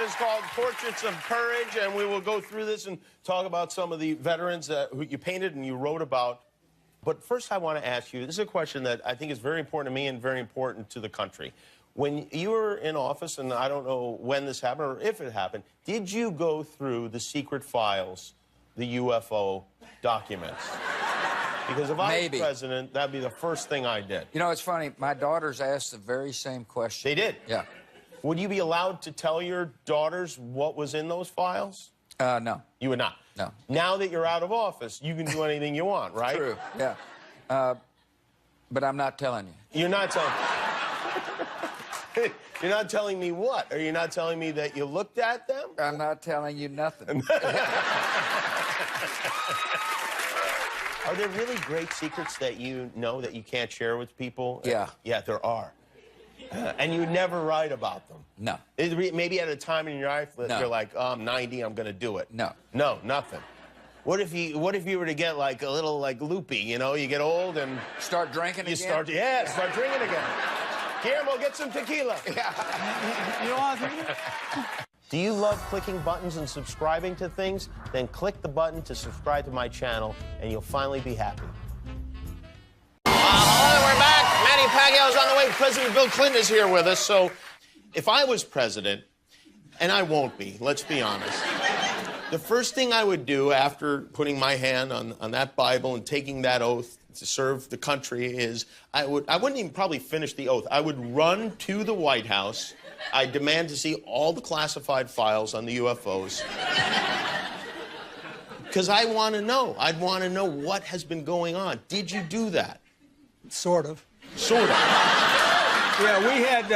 is called Portraits of Courage, and we will go through this and talk about some of the veterans who you painted and you wrote about. But first, I want to ask you, this is a question that I think is very important to me and very important to the country. When you were in office, and I don't know when this happened or if it happened, did you go through the secret files, the UFO documents? Because if I was president, that'd be the first thing I did. You know, it's funny. My daughters asked the very same question. They did? Yeah. Would you be allowed to tell your daughters what was in those files? No. You would not? No. Now that you're out of office, you can do anything you want, right? True, yeah. But I'm not telling you. You're not telling You're not telling me what? Are you not telling me that you looked at them? I'm not telling you nothing. Are there really great secrets that you know that you can't share with people? Yeah. Yeah, there are. And you never write about them? No. Maybe at a time in your life that you're like, oh, I'm 90, I'm going to do it. No. No, nothing. What if you were to get like a little like loopy, you know? You get old and... Start drinking again? Start drinking again. Guillermo, get some tequila. Yeah. You want to? Do you love clicking buttons and subscribing to things? Then click the button to subscribe to my channel, and you'll finally be happy. Hello, we're back. Manny Pacquiao's on the way. President Bill Clinton is here with us. So if I was president, and I won't be, let's be honest, the first thing I would do after putting my hand on that Bible and taking that oath to serve the country is I wouldn't even probably finish the oath. I would run to the White House. I demand to see all the classified files on the UFOs. Because I want to know. I'd want to know what has been going on. Did you do that? Sort of. Sort of. Yeah, we had,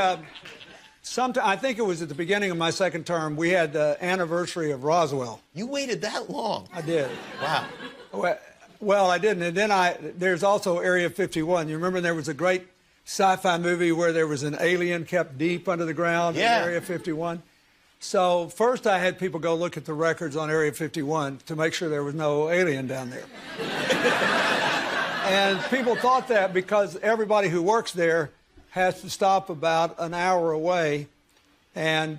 I think it was at the beginning of my second term, we had the anniversary of Roswell. You waited that long? I did. Wow. Well, I didn't. And then there's also Area 51. You remember there was a great sci-fi movie where there was an alien kept deep under the ground in Area 51? So first I had people go look at the records on Area 51 to make sure there was no alien down there. And people thought that because everybody who works there has to stop about an hour away and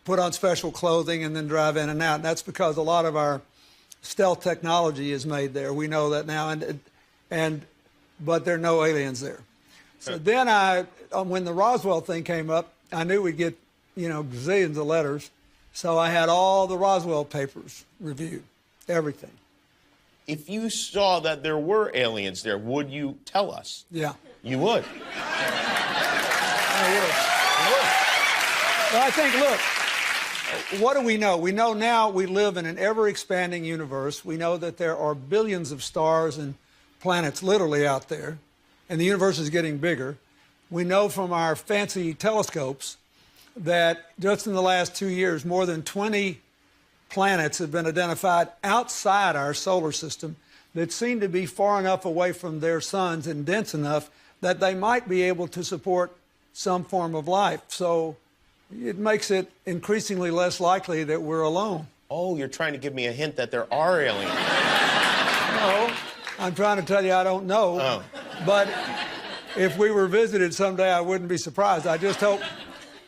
put on special clothing and then drive in and out. And that's because a lot of our stealth technology is made there. We know that now. But there are no aliens there. So then when the Roswell thing came up, I knew we'd get, gazillions of letters. So I had all the Roswell papers reviewed, everything. If you saw that there were aliens there, would you tell us? Yeah. You would? I would. Well, I think, look, what do we know? We know now we live in an ever-expanding universe. We know that there are billions of stars and planets literally out there, and the universe is getting bigger. We know from our fancy telescopes that just in the last 2 years, more than 20 planets have been identified outside our solar system that seem to be far enough away from their suns and dense enough that they might be able to support some form of life. So it makes it increasingly less likely that we're alone. Oh, you're trying to give me a hint that there are aliens. No, I'm trying to tell you I don't know. Oh. But if we were visited someday, I wouldn't be surprised. I just hope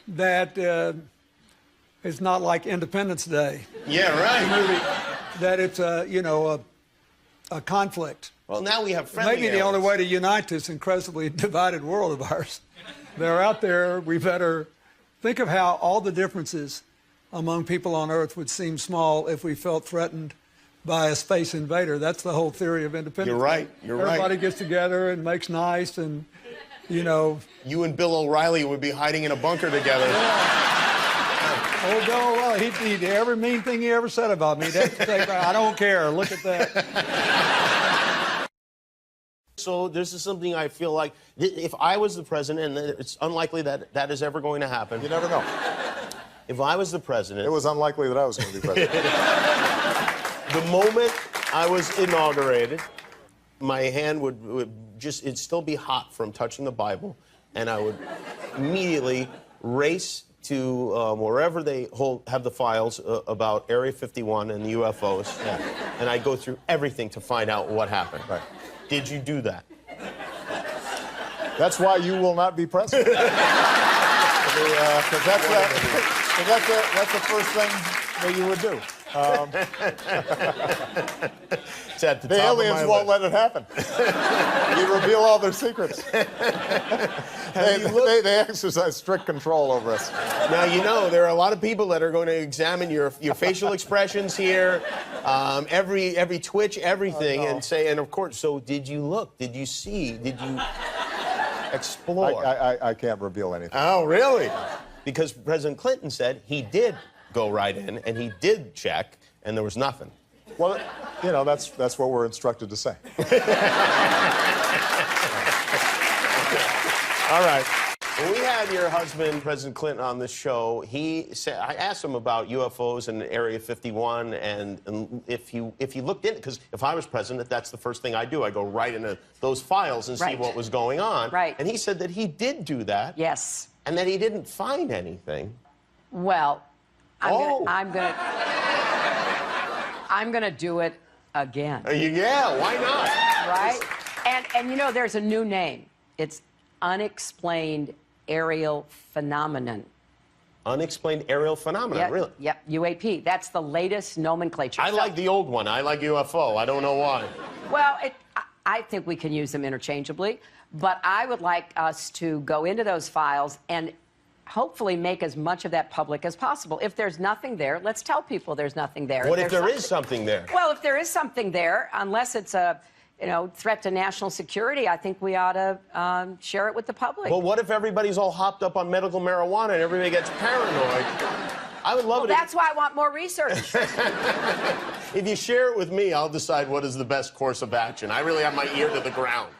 that it's not like Independence Day. Yeah, right. That it's a conflict. Well, now we have friendly Maybe the only way to unite this incredibly divided world of ours. They're out there. We better think of how all the differences among people on Earth would seem small if we felt threatened by a space invader. That's the whole theory of independence. You're right. You're right. Everybody gets together and makes nice and, You and Bill O'Reilly would be hiding in a bunker together. Oh, Bill O'Reilly, he every mean thing he ever said about me. That's the thing. I don't care. Look at that. So this is something I feel like, if I was the president, and it's unlikely that that is ever going to happen. You never know. If I was the president... It was unlikely that I was going to be president. The moment I was inaugurated, my hand it'd still be hot from touching the Bible, and I would immediately race to wherever they have the files about Area 51 and the UFOs, and I'd go through everything to find out what happened. Right. Did you do that? That's why you will not be president. because that's the first thing that you would do. It's at the The top of aliens my won't list. let it happen. You reveal all their secrets. They exercise strict control over us. Now, you know, there are a lot of people that are going to examine your facial expressions here, every twitch, everything, and say, and of course, so did you look? Did you see? Did you explore? I can't reveal anything. Oh, really? Because President Clinton said he did go right in, and he did check, and there was nothing. Well, you know, that's what we're instructed to say. All right. When we had your husband, President Clinton, on the show, he said, I asked him about UFOs in Area 51, and if he looked in, because if I was president, that's the first thing I do. I go right into those files and see what was going on. Right. And he said that he did do that. Yes. And that he didn't find anything. Well, I'm gonna do it again. Yeah, why not? Right? And you know, there's a new name. It's unexplained aerial phenomenon. Unexplained aerial phenomenon, really? Yep, UAP. That's the latest nomenclature. I like the old one. I like UFO. I don't know why. Well, I think we can use them interchangeably, but I would like us to go into those files and hopefully make as much of that public as possible. If there's nothing there, let's tell people there's nothing there. What if there is something there? Well, if there is something there, unless it's a threat to national security, I think we ought to share it with the public. But what if everybody's all hopped up on medical marijuana and everybody gets paranoid? I would love it. That's why I want more research. If you share it with me, I'll decide what is the best course of action. I really have my ear to the ground.